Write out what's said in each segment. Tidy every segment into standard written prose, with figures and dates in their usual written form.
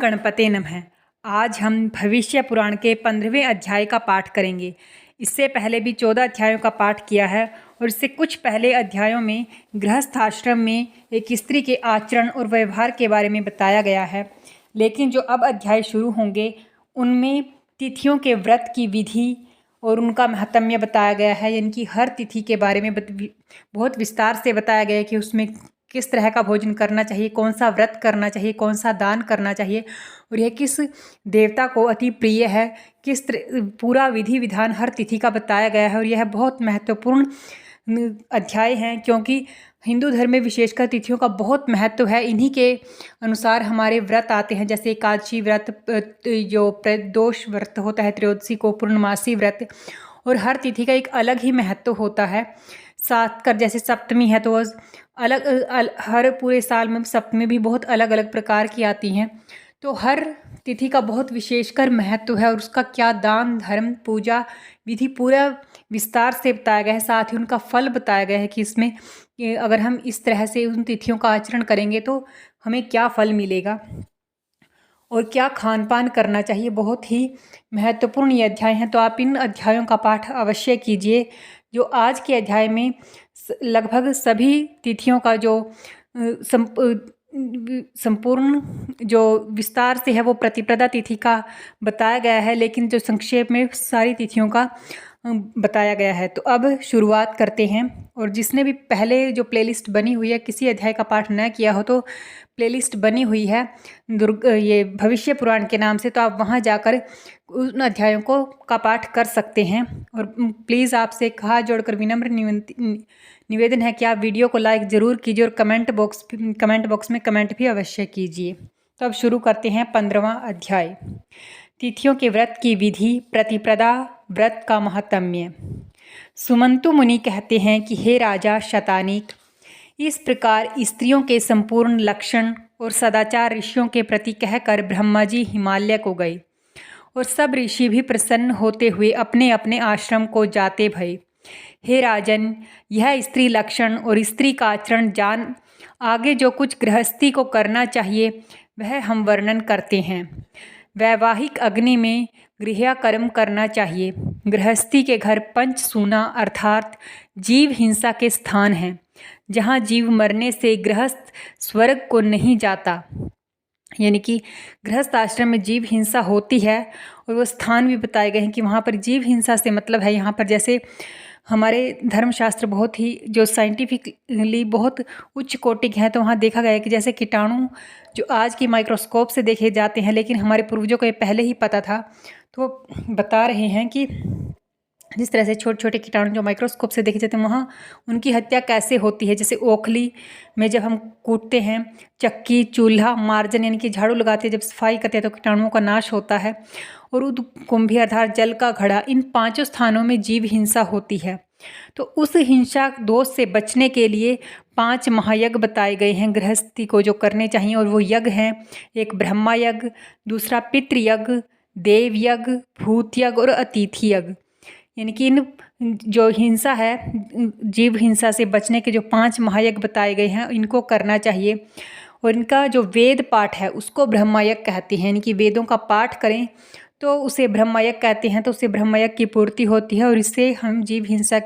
गणपते नमः। आज हम भविष्य पुराण के 15वें अध्याय का पाठ करेंगे। इससे पहले भी 14 अध्यायों का पाठ किया है और इससे कुछ पहले अध्यायों में गृहस्थ आश्रम में एक स्त्री के आचरण और व्यवहार के बारे में बताया गया है। लेकिन जो अब अध्याय शुरू होंगे उनमें तिथियों के व्रत की विधि और उनका महत्म्य बताया गया है। यानी कि हर तिथि के बारे में बहुत विस्तार से बताया गया है कि उसमें किस तरह का भोजन करना चाहिए, कौन सा व्रत करना चाहिए, कौन सा दान करना चाहिए और यह किस देवता को अति प्रिय है, पूरा विधि विधान हर तिथि का बताया गया है। और यह बहुत महत्वपूर्ण अध्याय है क्योंकि हिंदू धर्म में विशेषकर तिथियों का बहुत महत्व है। इन्हीं के अनुसार हमारे व्रत आते हैं, जैसे एकादशी व्रत, जो प्रदोष व्रत होता है, त्रयोदशी को पूर्णमासी व्रत, और हर तिथि का एक अलग ही महत्व होता है। साथ कर जैसे सप्तमी है तो हर पूरे साल में सप्तमी भी बहुत अलग अलग प्रकार की आती हैं। तो हर तिथि का बहुत विशेषकर महत्व है और उसका क्या दान धर्म पूजा विधि पूरा विस्तार से बताया गया है। साथ ही उनका फल बताया गया है कि इसमें अगर हम इस तरह से उन तिथियों का आचरण करेंगे तो हमें क्या फल मिलेगा और क्या खान पान करना चाहिए। बहुत ही महत्वपूर्ण ये अध्याय हैं, तो आप इन अध्यायों का पाठ अवश्य कीजिए। जो आज के अध्याय में लगभग सभी तिथियों का जो संपूर्ण जो विस्तार से है वो प्रतिपदा तिथि का बताया गया है, लेकिन जो संक्षेप में सारी तिथियों का बताया गया है। तो अब शुरुआत करते हैं। और जिसने भी पहले जो प्लेलिस्ट बनी हुई है, किसी अध्याय का पाठ न किया हो तो प्लेलिस्ट बनी हुई है ये भविष्य पुराण के नाम से, तो आप वहां जाकर उन अध्यायों को का पाठ कर सकते हैं। और प्लीज़ आपसे हाथ जोड़कर विनम्र निवेदन है कि आप वीडियो को लाइक ज़रूर कीजिए और कमेंट बॉक्स में कमेंट भी अवश्य कीजिए। तो अब शुरू करते हैं 15वां अध्याय, तिथियों के व्रत की विधि, प्रतिपदा व्रत का महत्म्य। सुमंतु मुनि कहते हैं कि हे राजा शतानीक, इस प्रकार स्त्रियों के संपूर्ण लक्षण और सदाचार ऋषियों के प्रति कहकर ब्रह्मा जी हिमालय को गए और सब ऋषि भी प्रसन्न होते हुए अपने अपने आश्रम को जाते भये। हे राजन, यह स्त्री लक्षण और स्त्री का आचरण जान आगे जो कुछ गृहस्थी को करना चाहिए वह हम वर्णन करते हैं। वैवाहिक अग्नि में गृह कर्म करना चाहिए। गृहस्थी के घर पंचसूना अर्थात जीव हिंसा के स्थान हैं, जहाँ जीव मरने से गृहस्थ स्वर्ग को नहीं जाता। यानी कि गृहस्थ आश्रम में जीव हिंसा होती है और वो स्थान भी बताए गए हैं कि वहाँ पर जीव हिंसा से मतलब है यहाँ पर जैसे हमारे धर्मशास्त्र बहुत ही जो साइंटिफिकली बहुत उच्च कोटि के हैं, तो वहाँ देखा गया है कि जैसे कीटाणु जो आज की माइक्रोस्कोप से देखे जाते हैं, लेकिन हमारे पूर्वजों को ये पहले ही पता था। तो बता रहे हैं कि जिस तरह से छोटे छोटे कीटाणु जो माइक्रोस्कोप से देखे जाते हैं वहाँ उनकी हत्या कैसे होती है। जैसे ओखली में जब हम कूटते हैं, चक्की, चूल्हा, मार्जन यानी कि झाड़ू लगाते हैं, जब सफाई करते हैं तो कीटाणुओं का नाश होता है। और कुंभी अर्थात जल का घड़ा, इन 5 स्थानों में जीव हिंसा होती है। तो उस हिंसा दोष से बचने के लिए 5 महायज्ञ बताए गए हैं गृहस्थी को जो करने चाहिए। और वो यज्ञ हैं, एक ब्रह्मा यज्ञ, दूसरा पितृयज्ञ, देव यज्ञ, भूत यज्ञ और अतिथि यज्ञ। यानी कि इन जो हिंसा है, जीव हिंसा से बचने के जो 5 महायज्ञ बताए गए हैं इनको करना चाहिए। और इनका जो वेद पाठ है उसको ब्रह्मयज्ञ कहते हैं। यानी कि वेदों का पाठ करें तो उसे ब्रह्मयज्ञ कहते हैं, तो उससे ब्रह्मयज्ञ की पूर्ति होती है और इससे हम जीव हिंसा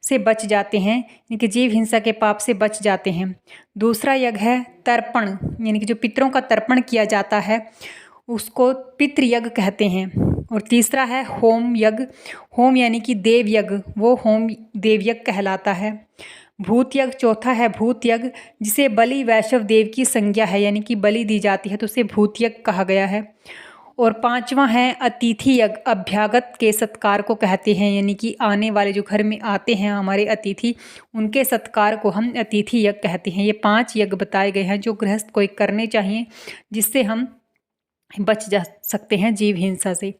से बच जाते हैं, यानी कि जीव हिंसा के पाप से बच जाते हैं। दूसरा यज्ञ है तर्पण, यानी कि जो पितरों का तर्पण किया जाता है उसको पितृयज्ञ कहते हैं। और तीसरा है होम यज्ञ, होम यानी कि देव यज्ञ, वो होम देव यज्ञ कहलाता है। भूत यज्ञ चौथा है भूत यज्ञ, जिसे बलि वैष्णव देव की संज्ञा है, यानी कि बलि दी जाती है तो उसे भूत यज्ञ कहा गया है। और 5वां है अतिथि यज्ञ, अभ्यागत के सत्कार को कहते हैं, यानी कि आने वाले जो घर में आते हैं हमारे अतिथि, उनके सत्कार को हम अतिथि यज्ञ कहते हैं। ये 5 यज्ञ बताए गए हैं जो गृहस्थ को करने चाहिए, जिससे हम बच जा सकते हैं जीव हिंसा से।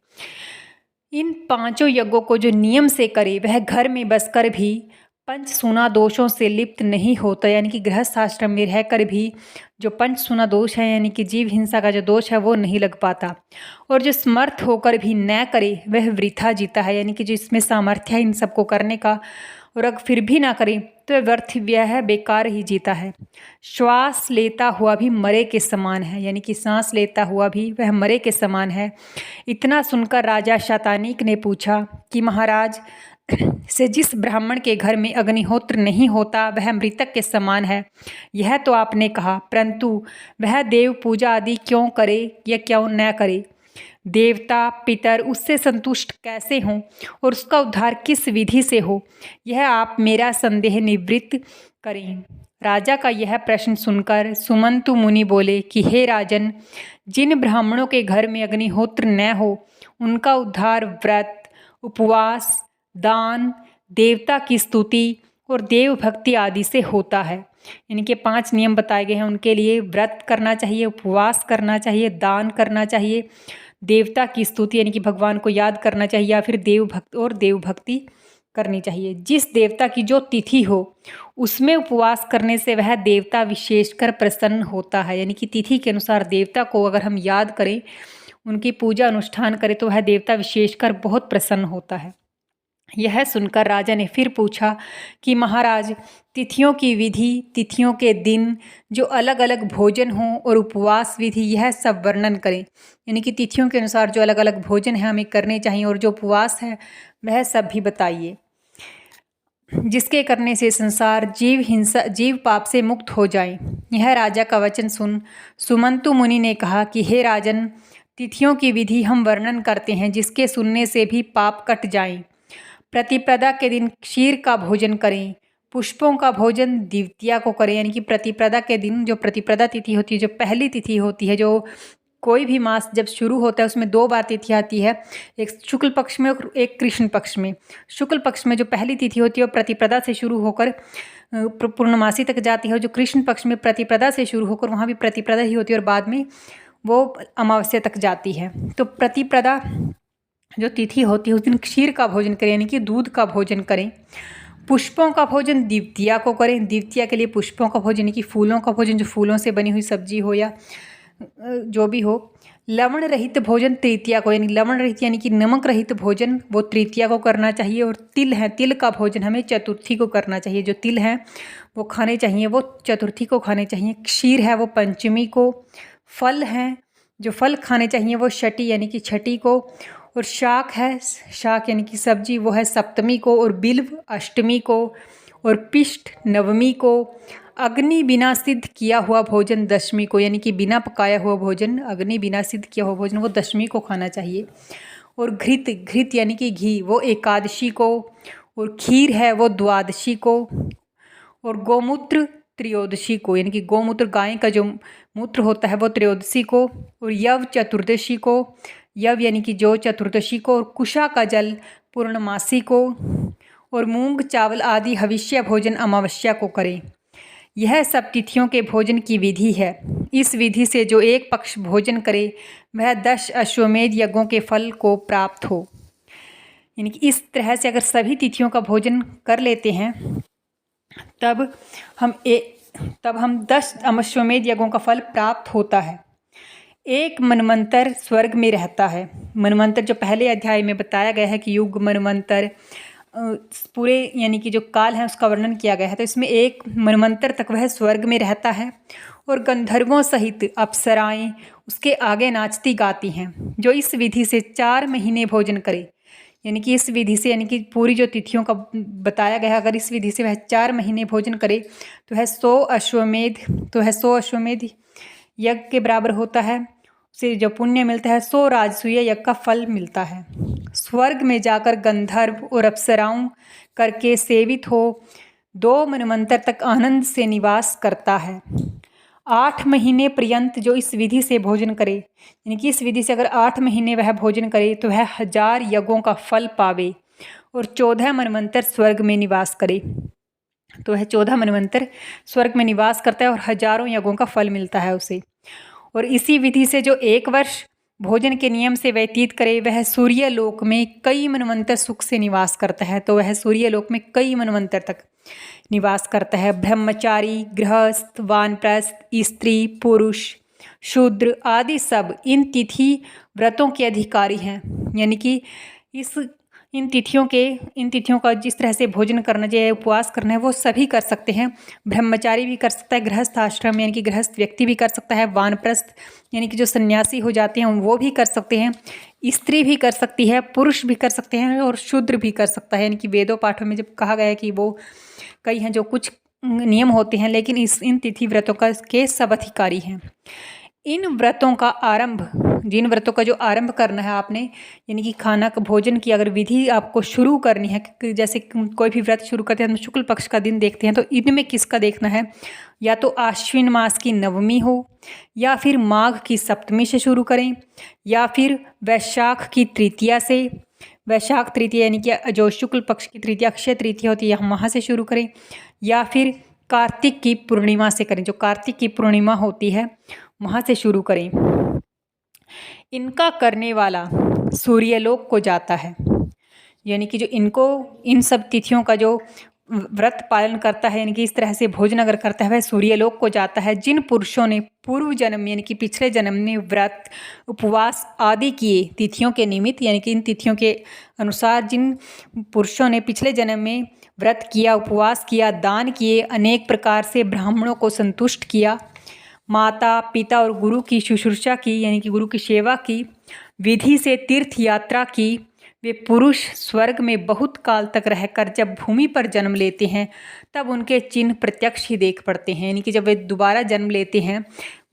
इन 5 यज्ञों को जो नियम से करे वह घर में बसकर भी पंचसूना दोषों से लिप्त नहीं होता। यानी कि गृहस्थ आश्रम में रहकर भी जो पंचसूना दोष है, यानी कि जीव हिंसा का जो दोष है वो नहीं लग पाता। और जो समर्थ होकर भी न करे वह वृथा जीता है, यानी कि जो इसमें सामर्थ्य है इन सबको करने का और अगर फिर भी ना करे तो वह व्यर्थ व्यय बेकार ही जीता है। श्वास लेता हुआ भी मरे के समान है, यानी कि सांस लेता हुआ भी वह मरे के समान है। इतना सुनकर राजा शतानीक ने पूछा कि महाराज से जिस ब्राह्मण के घर में अग्निहोत्र नहीं होता वह मृतक के समान है, यह तो आपने कहा, परंतु वह देव पूजा आदि क्यों करे या क्यों न करे? देवता पितर उससे संतुष्ट कैसे हों और उसका उद्धार किस विधि से हो, यह आप मेरा संदेह निवृत्त करें। राजा का यह प्रश्न सुनकर सुमंतु मुनि बोले कि हे राजन, जिन ब्राह्मणों के घर में अग्निहोत्र न हो उनका उद्धार व्रत, उपवास, दान, देवता की स्तुति और देव भक्ति आदि से होता है। इनके 5 नियम बताए गए हैं। उनके लिए व्रत करना चाहिए, उपवास करना चाहिए, दान करना चाहिए, देवता की स्तुति यानी कि भगवान को याद करना चाहिए, या फिर देव भक्ति करनी चाहिए। जिस देवता की जो तिथि हो उसमें उपवास करने से वह देवता विशेषकर प्रसन्न होता है, यानी कि तिथि के अनुसार देवता को अगर हम याद करें, उनकी पूजा अनुष्ठान करें तो वह देवता विशेषकर बहुत प्रसन्न होता है। यह सुनकर राजा ने फिर पूछा कि महाराज, तिथियों की विधि, तिथियों के दिन, जो अलग अलग भोजन हों और उपवास विधि, यह सब वर्णन करें। यानी कि तिथियों के अनुसार जो अलग अलग भोजन है हमें करने चाहिए और जो उपवास है वह सब भी बताइए, जिसके करने से संसार जीव पाप से मुक्त हो जाए। यह राजा का वचन सुन सुमंतु मुनि ने कहा कि हे राजन, तिथियों की विधि हम वर्णन करते हैं जिसके सुनने से भी पाप कट जाएं। प्रतिपदा के दिन क्षीर का भोजन करें, पुष्पों का भोजन द्वितीया को करें, यानी कि प्रतिपदा के दिन, जो प्रतिपदा तिथि होती है, जो पहली तिथि होती है, जो कोई भी मास जब शुरू होता है उसमें 2 बार तिथि आती है, एक शुक्ल पक्ष में और एक कृष्ण पक्ष में। शुक्ल पक्ष में जो पहली तिथि होती है वो प्रतिपदा से शुरू होकर पूर्णमासी तक जाती है, और जो कृष्ण पक्ष में प्रतिपदा से शुरू होकर वहाँ भी प्रतिपदा ही होती है और बाद में वो अमावस्या तक जाती है। तो प्रतिपदा जो तिथि होती है उस दिन क्षीर का भोजन करें, यानी कि दूध का भोजन करें। पुष्पों का भोजन द्वितीया को करें। द्वितीया के लिए पुष्पों का भोजन यानी कि फूलों का भोजन, जो फूलों से बनी हुई सब्जी हो या जो भी हो। लवण रहित भोजन तृतीया को, यानी लवण रहित यानी कि नमक रहित भोजन वो तृतीया को करना चाहिए। और तिल है, तिल का भोजन हमें चतुर्थी को करना चाहिए। जो तिल हैं वो खाने चाहिए, वो चतुर्थी को खाने चाहिए। क्षीर है वो पंचमी को। फल हैं, जो फल खाने चाहिए वो षठी यानी कि छठी को। और शाक है, शाक यानी कि सब्जी, वो है सप्तमी को। और बिल्व अष्टमी को। और पिष्ट नवमी को। अग्नि बिना सिद्ध किया हुआ भोजन दशमी को, यानी कि बिना पकाया हुआ भोजन, अग्नि बिना सिद्ध किया हुआ भोजन वो दशमी को खाना चाहिए। और घृत यानी कि घी, वो एकादशी को। और खीर है वो द्वादशी को। और गोमूत्र त्रयोदशी को, यानी कि गोमूत्र गाय का जो मूत्र होता है वो त्रयोदशी को। और यव चतुर्दशी को, यव यानी कि जो चतुर्दशी को। और कुशा का जल पूर्णमासी को। और मूंग चावल आदि हविष्य भोजन अमावस्या को करें। यह सब तिथियों के भोजन की विधि है। इस विधि से जो एक पक्ष भोजन करे वह 10 अश्वमेध यज्ञों के फल को प्राप्त हो। यानी कि इस तरह से अगर सभी तिथियों का भोजन कर लेते हैं तब हम 10 अश्वमेध यज्ञों का फल प्राप्त होता है। एक मनवंतर स्वर्ग में रहता है। मनवंतर जो पहले अध्याय में बताया गया है कि युग मनवंतर पूरे यानी कि जो काल है उसका वर्णन किया गया है, तो इसमें एक मनवंतर तक वह स्वर्ग में रहता है। और गंधर्वों सहित अप्सराएं उसके आगे नाचती गाती हैं। जो इस विधि से 4 महीने भोजन करे, यानी कि इस विधि से, यानी कि पूरी जो तिथियों का बताया गया है, अगर इस विधि से वह 4 महीने भोजन करे तो वह 100 अश्वमेध यज्ञ के बराबर होता है। उसे जो पुण्य मिलता है 100 राजसूय यज्ञ का फल मिलता है। स्वर्ग में जाकर गंधर्व और अप्सराओं करके सेवित हो 2 मनवंतर तक आनंद से निवास करता है। 8 महीने पर्यंत जो इस विधि से भोजन करे, यानी कि इस विधि से अगर 8 महीने वह भोजन करे तो वह 1000 यज्ञों का फल पावे। और 14 मनवंतर स्वर्ग में निवास करे, तो वह 14 मनवंतर स्वर्ग में निवास करता है और हजारों यज्ञों का फल मिलता है उसे। और इसी विधि से जो 1 वर्ष भोजन के नियम से व्यतीत करे वह सूर्य लोक में कई मनवंतर सुख से निवास करता है। तो वह सूर्य लोक में कई मनवंतर तक निवास करता है। ब्रह्मचारी, गृहस्थ, वानप्रस्थ, स्त्री, पुरुष, शूद्र आदि सब इन तिथि व्रतों के अधिकारी हैं। यानी कि इस इन तिथियों का जिस तरह से भोजन करना चाहिए, उपवास करना है, वो सभी कर सकते हैं। ब्रह्मचारी भी कर सकता है, गृहस्थ आश्रम यानी कि गृहस्थ व्यक्ति भी कर सकता है, वानप्रस्थ यानी कि जो सन्यासी हो जाते हैं वो भी कर सकते हैं, स्त्री भी कर सकती है, पुरुष भी कर सकते हैं और शूद्र भी कर सकता है। यानी कि वेदों पाठों में जब कहा गया है कि वो कई हैं जो कुछ नियम होते हैं, लेकिन इन तिथि व्रतों के सब अधिकारी हैं। इन व्रतों का आरंभ, जिन व्रतों का जो आरंभ करना है आपने, यानी कि खाना का भोजन की अगर विधि आपको शुरू करनी है, जैसे कोई भी व्रत शुरू करते हैं तो शुक्ल पक्ष का दिन देखते हैं, तो इनमें किसका देखना है, या तो आश्विन मास की नवमी हो, या फिर माघ की सप्तमी से शुरू करें, या फिर वैशाख की तृतीया से, वैशाख तृतीया यानी कि जो शुक्ल पक्ष की तृतीया अक्षय तृतीया होती है वहाँ से शुरू करें, या फिर कार्तिक की पूर्णिमा से करें, जो कार्तिक की पूर्णिमा होती है वहाँ से शुरू करें। इनका करने वाला सूर्यलोक को जाता है, यानी कि जो इन सब तिथियों का जो व्रत पालन करता है, यानी कि इस तरह से भोजन अगर करता है वह सूर्यलोक को जाता है। जिन पुरुषों ने पूर्व जन्म यानी कि पिछले जन्म में व्रत उपवास आदि किए तिथियों के निमित्त, यानी कि इन तिथियों के अनुसार जिन पुरुषों ने पिछले जन्म में व्रत किया, उपवास किया, दान किए, अनेक प्रकार से ब्राह्मणों को संतुष्ट किया, माता पिता और गुरु की शुश्रूषा की यानी कि गुरु की सेवा की, विधि से तीर्थ यात्रा की, वे पुरुष स्वर्ग में बहुत काल तक रहकर जब भूमि पर जन्म लेते हैं तब उनके चिन्ह प्रत्यक्ष ही देख पड़ते हैं। यानी कि जब वे दोबारा जन्म लेते हैं,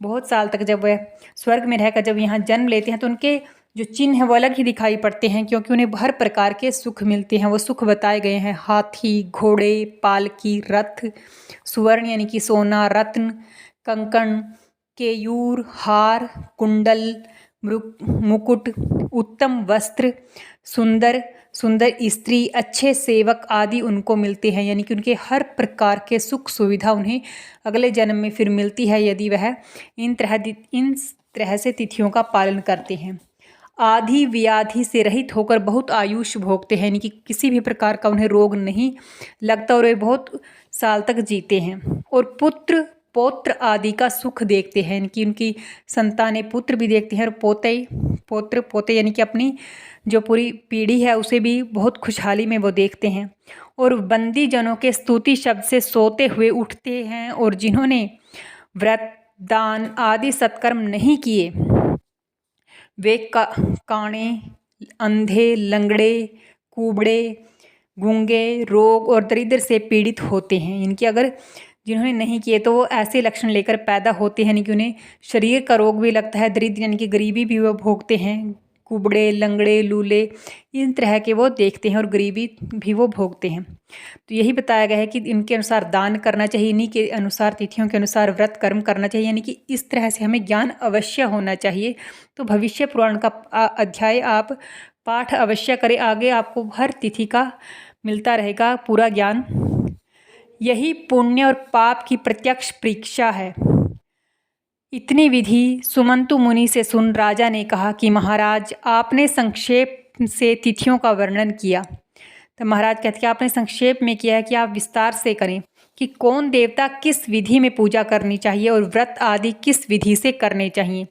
बहुत साल तक जब वे स्वर्ग में रहकर जब यहाँ जन्म लेते हैं तो उनके जो चिन्ह हैं वो अलग ही दिखाई पड़ते हैं, क्योंकि उन्हें हर प्रकार के सुख मिलते हैं। वो सुख बताए गए हैं, हाथी, घोड़े, पालकी, रथ, सुवर्ण यानी कि सोना, रत्न, कंकण, केयूर, हार, कुंडल, मुकुट, उत्तम वस्त्र, सुंदर स्त्री, अच्छे सेवक आदि उनको मिलते हैं। यानी कि उनके हर प्रकार के सुख सुविधा उन्हें अगले जन्म में फिर मिलती है यदि वह इन तरह से तिथियों का पालन करते हैं। आदि व्याधि से रहित होकर बहुत आयुष भोगते हैं, यानी कि किसी भी प्रकार का उन्हें रोग नहीं लगता और वे बहुत साल तक जीते हैं। और पुत्र पौत्र आदि का सुख देखते हैं, यानी कि उनकी संतानें पुत्र भी देखते हैं और पोते यानी कि अपनी जो पूरी पीढ़ी है उसे भी बहुत खुशहाली में वो देखते हैं। और बंदी जनों के स्तुति शब्द से सोते हुए उठते हैं, और जिन्होंने व्रत दान आदि सत्कर्म नहीं किए वे काणे, अंधे, लंगड़े, कुबड़े, गूंगे, रोग और दरिद्र से पीड़ित होते हैं। इनकी अगर जिन्होंने नहीं किए तो वो ऐसे लक्षण लेकर पैदा होते हैं, यानी कि उन्हें शरीर का रोग भी लगता है, दरिद्र यानी कि गरीबी भी वो भोगते हैं, कुबड़े, लंगड़े, लूले इन तरह के वो देखते हैं और गरीबी भी वो भोगते हैं। तो यही बताया गया है कि इनके अनुसार दान करना चाहिए, इन्हीं के अनुसार तिथियों के अनुसार व्रत कर्म करना चाहिए, यानी कि इस तरह से हमें ज्ञान अवश्य होना चाहिए। तो भविष्य पुराण का अध्याय आप पाठ अवश्य करें, आगे आपको हर तिथि का मिलता रहेगा पूरा ज्ञान। यही पुण्य और पाप की प्रत्यक्ष परीक्षा है। इतनी विधि सुमंतु मुनि से सुन राजा ने कहा कि महाराज आपने संक्षेप से तिथियों का वर्णन किया। तो महाराज कहते कि आपने संक्षेप में किया है कि आप विस्तार से करें कि कौन देवता किस विधि में पूजा करनी चाहिए और व्रत आदि किस विधि से करने चाहिए,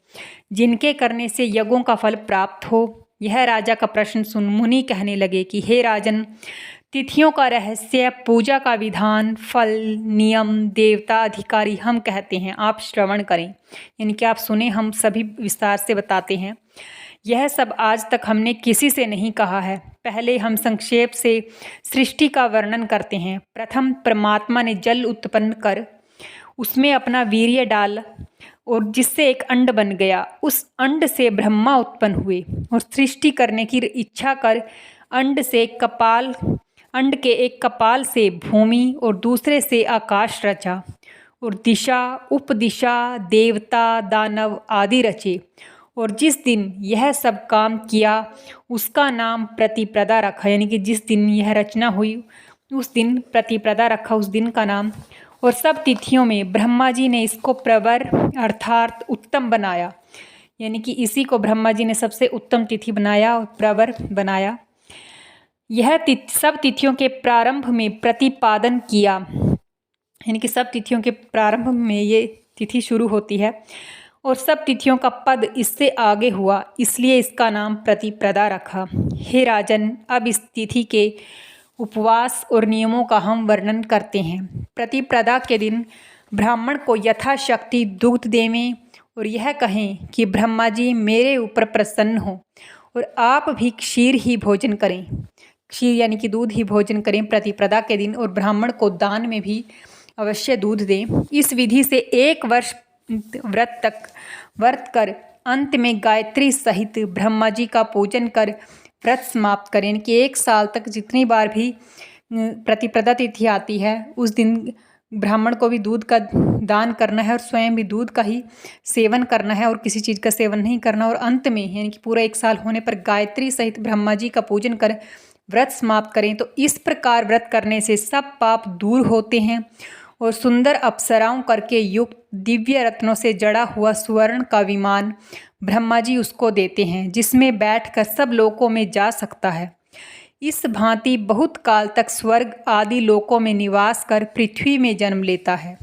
जिनके करने से यज्ञों का फल प्राप्त हो। यह राजा का प्रश्न सुन मुनि कहने लगे कि हे राजन, तिथियों का रहस्य, पूजा का विधान, फल, नियम, देवता, अधिकारी हम कहते हैं, आप श्रवण करें, यानी कि आप सुने, हम सभी विस्तार से बताते हैं। यह सब आज तक हमने किसी से नहीं कहा है। पहले हम संक्षेप से सृष्टि का वर्णन करते हैं। प्रथम परमात्मा ने जल उत्पन्न कर उसमें अपना वीर्य डाल और जिससे एक अंड बन गया। उस अंड से ब्रह्मा उत्पन्न हुए और सृष्टि करने की इच्छा कर अंड के एक कपाल से भूमि और दूसरे से आकाश रचा और दिशा, उपदिशा, देवता, दानव आदि रचे। और जिस दिन यह सब काम किया उसका नाम प्रतिप्रदा रखा, यानी कि जिस दिन यह रचना हुई उस दिन प्रतिप्रदा रखा, उस दिन का नाम। और सब तिथियों में ब्रह्मा जी ने इसको प्रवर अर्थात उत्तम बनाया, यानी कि इसी को ब्रह्मा जी ने सबसे उत्तम तिथि बनाया और प्रवर बनाया। यह सब तिथियों के प्रारंभ में प्रतिपादन किया, यानी कि सब तिथियों के प्रारंभ में ये तिथि शुरू होती है। और सब तिथियों का पद इससे आगे हुआ, इसलिए इसका नाम प्रतिप्रदा रखा। हे राजन, अब इस तिथि के उपवास और नियमों का हम वर्णन करते हैं। प्रतिप्रदा के दिन ब्राह्मण को यथाशक्ति दुग्ध देवें और यह कहें कि ब्रह्मा जी मेरे ऊपर प्रसन्न हो और आप भी क्षीर ही भोजन करें। क्षीर यानी कि दूध ही भोजन करें प्रतिप्रदा के दिन, और ब्राह्मण को दान में भी अवश्य दूध दें। इस विधि से 1 वर्ष व्रत कर अंत में गायत्री सहित ब्रह्मा जी का पूजन कर व्रत समाप्त करें। यानी कि 1 साल तक जितनी बार भी प्रतिप्रदा तिथि आती है उस दिन ब्राह्मण को भी दूध का दान करना है और स्वयं भी दूध का ही सेवन करना है और किसी चीज़ का सेवन नहीं करना। और अंत में यानी कि पूरा 1 साल होने पर गायत्री सहित ब्रह्मा जी का पूजन कर व्रत समाप्त करें। तो इस प्रकार व्रत करने से सब पाप दूर होते हैं और सुंदर अप्सराओं करके युक्त दिव्य रत्नों से जड़ा हुआ स्वर्ण का विमान ब्रह्मा जी उसको देते हैं, जिसमें बैठकर सब लोकों में जा सकता है। इस भांति बहुत काल तक स्वर्ग आदि लोकों में निवास कर पृथ्वी में जन्म लेता है।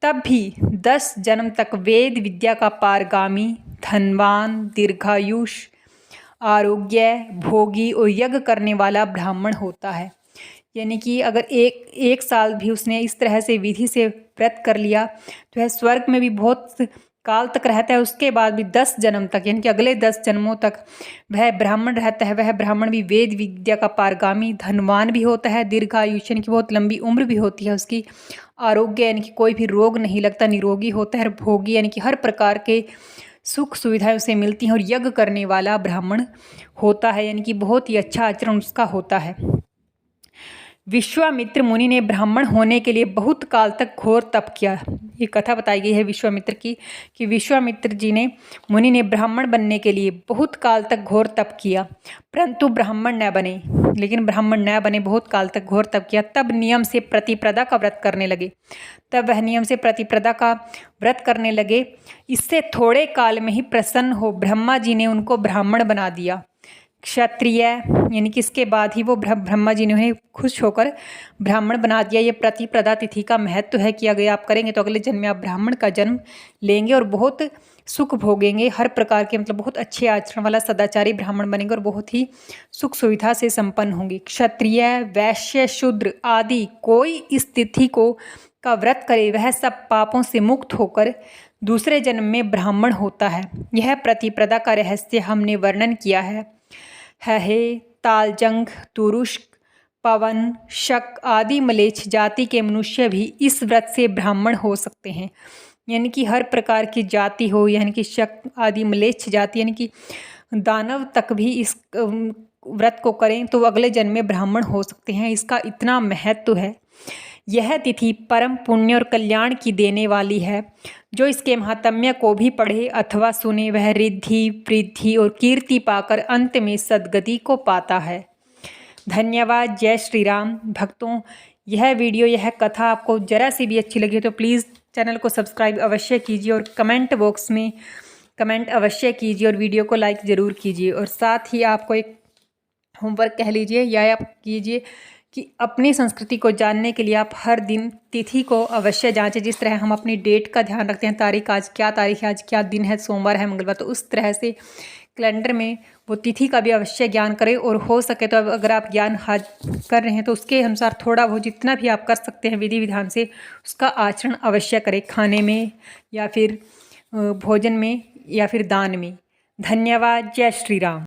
तब भी 10 जन्म तक वेद विद्या का पारगामी, धनवान, दीर्घायुष, आरोग्य, भोगी और यज्ञ करने वाला ब्राह्मण होता है। यानी कि अगर एक साल भी उसने इस तरह से विधि से व्रत कर लिया तो वह स्वर्ग में भी बहुत काल तक रहता है। उसके बाद भी 10 जन्म तक यानी कि अगले 10 जन्मों तक वह ब्राह्मण रहता है। वह ब्राह्मण भी वेद विद्या का पारगामी, धनवान भी होता है, दीर्घायुष यानी कि बहुत लंबी उम्र भी होती है उसकी, आरोग्य यानी कि कोई भी रोग नहीं लगता, निरोगी होता है, भोगी यानी कि हर प्रकार के सुख सुविधाएं उसे मिलती हैं, और यज्ञ करने वाला ब्राह्मण होता है यानी कि बहुत ही अच्छा आचरण उसका होता है। विश्वामित्र मुनि ने ब्राह्मण होने के लिए बहुत काल तक घोर तप किया। ये कथा बताई गई है विश्वामित्र की कि विश्वामित्र जी ने मुनि ने ब्राह्मण बनने के लिए बहुत काल तक घोर तप किया, परंतु ब्राह्मण न बने। लेकिन ब्राह्मण न बने, बहुत काल तक घोर तप किया, तब नियम से प्रतिप्रदा का व्रत करने लगे। तब वह नियम से प्रतिप्रदा का व्रत करने लगे। इससे थोड़े काल में ही प्रसन्न हो ब्रह्मा जी ने उनको ब्राह्मण बना दिया, क्षत्रिय, यानी कि इसके बाद ही वो ब्रह्मा जी ने उन्हें खुश होकर ब्राह्मण बना दिया। ये प्रतिप्रदा तिथि का महत्व है कि अगर आप करेंगे तो अगले जन्म में आप ब्राह्मण का जन्म लेंगे और बहुत सुख भोगेंगे, हर प्रकार के मतलब बहुत अच्छे आचरण वाला सदाचारी ब्राह्मण बनेंगे और बहुत ही सुख सुविधा से संपन्न होंगे। क्षत्रिय, वैश्य, शूद्र आदि कोई इस तिथि को का व्रत करे वह सब पापों से मुक्त होकर दूसरे जन्म में ब्राह्मण होता है। यह प्रतिप्रदा का रहस्य हमने वर्णन किया है। हे, तालजंग, तुरुष्क, पवन, शक आदि मलेच्छ जाति के मनुष्य भी इस व्रत से ब्राह्मण हो सकते हैं। यानी कि हर प्रकार की जाति हो, यानी कि शक आदि मलेच्छ जाति यानी कि दानव तक भी इस व्रत को करें तो अगले जन्म में ब्राह्मण हो सकते हैं। इसका इतना महत्व है। यह तिथि परम पुण्य और कल्याण की देने वाली है। जो इसके महात्म्य को भी पढ़े अथवा सुने वह रिद्धि, वृद्धि और कीर्ति पाकर अंत में सद्गति को पाता है। धन्यवाद। जय श्री राम। भक्तों, यह वीडियो, यह कथा आपको जरा सी भी अच्छी लगी तो प्लीज़ चैनल को सब्सक्राइब अवश्य कीजिए और कमेंट बॉक्स में कमेंट अवश्य कीजिए और वीडियो को लाइक ज़रूर कीजिए। और साथ ही आपको एक होमवर्क कह लीजिए या आप कीजिए कि अपनी संस्कृति को जानने के लिए आप हर दिन तिथि को अवश्य जांचें। जिस तरह हम अपनी डेट का ध्यान रखते हैं, तारीख आज क्या तारीख है, आज क्या दिन है, सोमवार है, मंगलवार, तो उस तरह से कैलेंडर में वो तिथि का भी अवश्य ज्ञान करें। और हो सके तो अगर आप ज्ञान कर रहे हैं तो उसके अनुसार थोड़ा बहुत जितना भी आप कर सकते हैं विधि विधान से उसका आचरण अवश्य करें, खाने में या फिर भोजन में या फिर दान में। धन्यवाद। जय श्री राम।